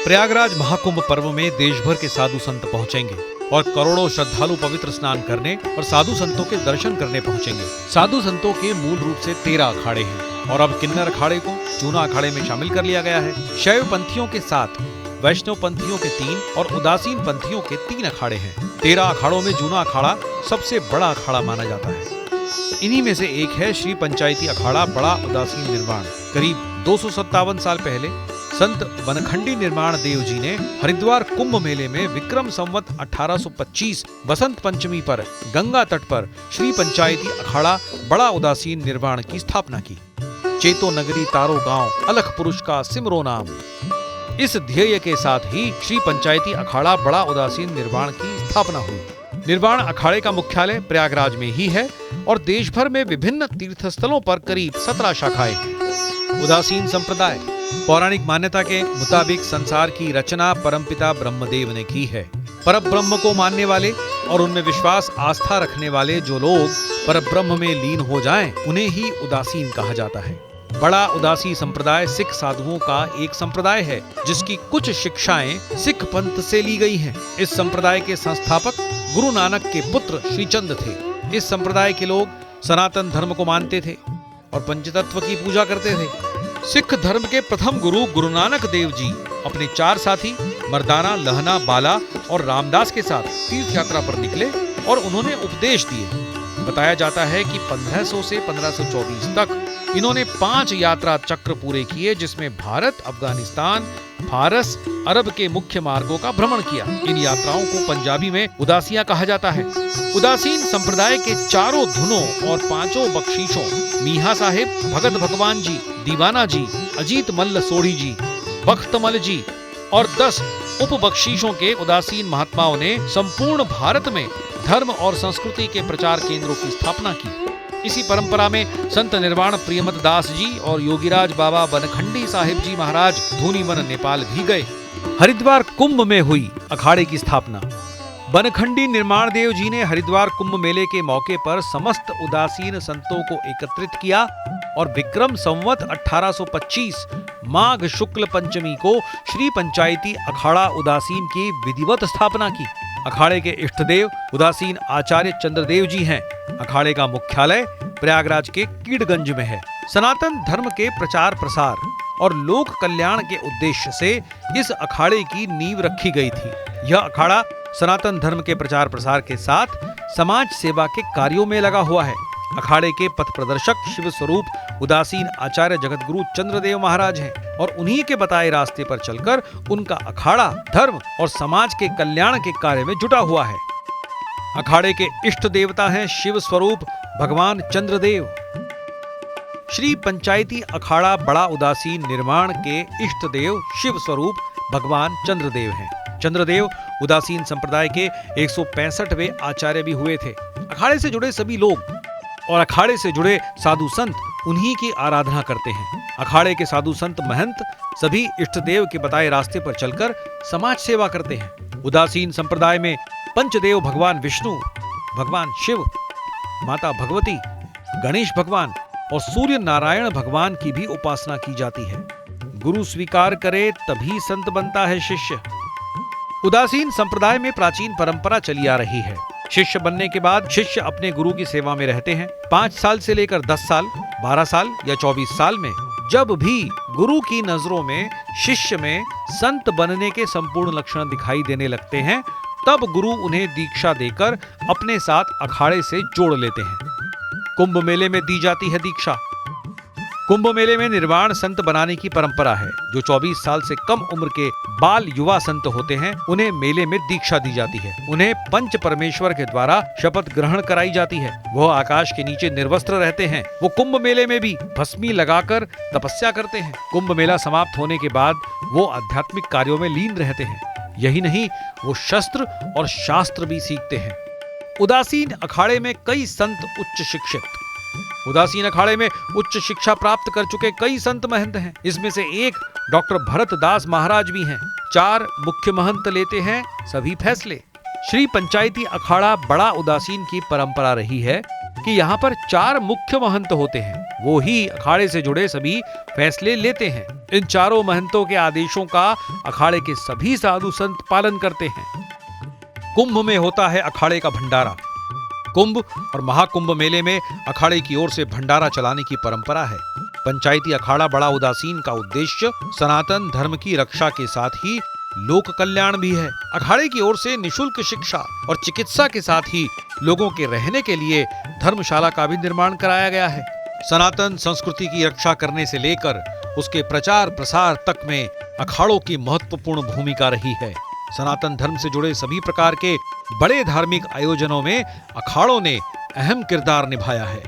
प्रयागराज महाकुंभ पर्व में देश भर के साधु संत पहुंचेंगे और करोड़ों श्रद्धालु पवित्र स्नान करने और साधु संतों के दर्शन करने पहुंचेंगे। साधु संतों के मूल रूप से 13 अखाड़े हैं और अब किन्नर अखाड़े को जूना अखाड़े में शामिल कर लिया गया है। शैव पंथियों के 7, वैष्णव पंथियों के 3 और उदासीन पंथियों के 3 अखाड़े हैं। 13 अखाड़ों में जूना अखाड़ा सबसे बड़ा अखाड़ा माना जाता है। इन्हीं में से एक है श्री पंचायती अखाड़ा बड़ा उदासीन निर्वाण। करीब 257 साल पहले संत बनखंडी निर्माण देव जी ने हरिद्वार कुंभ मेले में विक्रम संवत 1825 बसंत पंचमी पर गंगा तट पर श्री पंचायती अखाड़ा बड़ा उदासीन निर्वाण की स्थापना की। चेतो नगरी तारो गांव अलख पुरुष का सिमरो नाम, इस ध्येय के साथ ही श्री पंचायती अखाड़ा बड़ा उदासीन निर्वाण की स्थापना हुई। निर्वाण अखाड़े का मुख्यालय प्रयागराज में ही है और देश भर में विभिन्न तीर्थस्थलों पर करीब 17 शाखाएं हैं। उदासीन संप्रदाय पौराणिक मान्यता के मुताबिक संसार की रचना परमपिता ब्रह्मदेव ने की है। परब्रह्म को मानने वाले और उनमें विश्वास आस्था रखने वाले जो लोग परब्रह्म में लीन हो जाएं, उन्हें ही उदासीन कहा जाता है। बड़ा उदासी संप्रदाय सिख साधुओं का एक संप्रदाय है जिसकी कुछ शिक्षाएं सिख पंथ से ली गई हैं। इस संप्रदाय के संस्थापक गुरु नानक के पुत्र श्रीचंद थे। इस संप्रदाय के लोग सनातन धर्म को मानते थे और पंचतत्व की पूजा करते थे। सिख धर्म के प्रथम गुरु गुरु नानक देव जी अपने 4 साथी मर्दाना, लहना, बाला और रामदास के साथ तीर्थ यात्रा पर निकले और उन्होंने उपदेश दिए। बताया जाता है कि 1500 से 1524 तक इन्होंने 5 यात्रा चक्र पूरे किए, जिसमें भारत, अफगानिस्तान, फारस, अरब के मुख्य मार्गों का भ्रमण किया। इन यात्राओं को पंजाबी में उदासियां कहा जाता है। उदासीन संप्रदाय के 4 धुनों और 5 बख्शीशों मीहा साहिब, भगत भगवान जी, दीवाना जी, अजीत मल्ल सोढ़ी जी, बख्तमल जी और 10 उप बख्शीशों के उदासीन महात्माओं ने संपूर्ण भारत में धर्म और संस्कृति के प्रचार केंद्रों की स्थापना की। इसी परंपरा में संत निर्वाण प्रियमत दास जी और योगीराज बाबा बनखंडी साहिब जी महाराज धूनीवन नेपाल भी गए। हरिद्वार कुंभ में हुई अखाड़े की स्थापना। बनखंडी निर्माण देव जी ने हरिद्वार कुंभ मेले के मौके पर समस्त उदासीन संतों को एकत्रित किया और विक्रम संवत 1825 माघ शुक्ल पंचमी को श्री पंचायती अखाड़ा उदासीन की विधिवत स्थापना की। अखाड़े के इष्ट देव उदासीन आचार्य चंद्रदेव जी हैं। अखाड़े का मुख्यालय प्रयागराज के कीड़गंज में है। सनातन धर्म के प्रचार प्रसार और लोक कल्याण के उद्देश्य से इस अखाड़े की नींव रखी गई थी। यह अखाड़ा सनातन धर्म के प्रचार प्रसार के साथ समाज सेवा के कार्यों में लगा हुआ है। अखाड़े के पथ प्रदर्शक शिव स्वरूप उदासीन आचार्य जगतगुरु चंद्रदेव महाराज हैं और उन्हीं के बताए रास्ते पर चलकर उनका अखाड़ा धर्म और समाज के कल्याण के कार्य में जुटा हुआ है। अखाड़े के इष्ट देवता हैं शिव स्वरूप भगवान चंद्रदेव। श्री पंचायती अखाड़ा बड़ा उदासीन निर्माण के इष्ट देव शिव स्वरूप भगवान चंद्रदेव हैं। चंद्रदेव उदासीन संप्रदाय के 165वें आचार्य भी हुए थे। अखाड़े से जुड़े सभी लोग और अखाड़े से जुड़े साधु संत उन्हीं की आराधना करते हैं। अखाड़े के साधु संत महंत सभी इष्ट देव के बताए रास्ते पर चलकर समाज सेवा करते हैं। उदासीन संप्रदाय में पंचदेव भगवान विष्णु, भगवान शिव, माता भगवती, गणेश भगवान और सूर्य नारायण भगवान की भी उपासना की जाती है। गुरु स्वीकार करे तभी संत बनता है शिष्य। उदासीन संप्रदाय में प्राचीन परंपरा चली आ रही है। शिष्य बनने के बाद शिष्य अपने गुरु की सेवा में रहते हैं। 5 साल से लेकर 10 साल, 12 साल या 24 साल में जब भी गुरु की नजरों में शिष्य में संत बनने के संपूर्ण लक्षण दिखाई देने लगते हैं, तब गुरु उन्हें दीक्षा देकर अपने साथ अखाड़े से जोड़ लेते हैं। कुंभ मेले में दी जाती है दीक्षा। कुंभ मेले में निर्वाण संत बनाने की परंपरा है। जो 24 साल से कम उम्र के बाल युवा संत होते हैं, उन्हें मेले में दीक्षा दी जाती है। उन्हें पंच परमेश्वर के द्वारा शपथ ग्रहण कराई जाती है। वह आकाश के नीचे निर्वस्त्र रहते हैं। वो कुंभ मेले में भी भस्मी लगाकर तपस्या करते हैं। कुंभ मेला समाप्त होने के बाद वो आध्यात्मिक कार्यों में लीन रहते हैं। यही नहीं, वो शस्त्र और शास्त्र भी सीखते हैं। उदासीन अखाड़े में कई संत उच्च शिक्षित। उदासीन अखाड़े में उच्च शिक्षा प्राप्त कर चुके कई संत महंत हैं। इसमें से एक डॉक्टर भरत दास महाराज भी हैं। 4 मुख्य महंत लेते हैं सभी फैसले। श्री पंचायती अखाड़ा बड़ा उदासीन की परंपरा रही है कि यहाँ पर 4 मुख्य महंत होते हैं। वो ही अखाड़े से जुड़े सभी फैसले लेते हैं। इन चारों महंतों के आदेशों का अखाड़े के सभी साधु संत पालन करते हैं। कुंभ में होता है अखाड़े का भंडारा। कुंभ और महाकुंभ मेले में अखाड़े की ओर से भंडारा चलाने की परंपरा है। पंचायती अखाड़ा बड़ा उदासीन का उद्देश्य सनातन धर्म की रक्षा के साथ ही लोक कल्याण भी है। अखाड़े की ओर से निशुल्क शिक्षा और चिकित्सा के साथ ही लोगों के रहने के लिए धर्मशाला का भी निर्माण कराया गया है। सनातन संस्कृति की रक्षा करने से लेकर उसके प्रचार प्रसार तक में अखाड़ों की महत्वपूर्ण भूमिका रही है। सनातन धर्म से जुड़े सभी प्रकार के बड़े धार्मिक आयोजनों में अखाड़ों ने अहम किरदार निभाया है।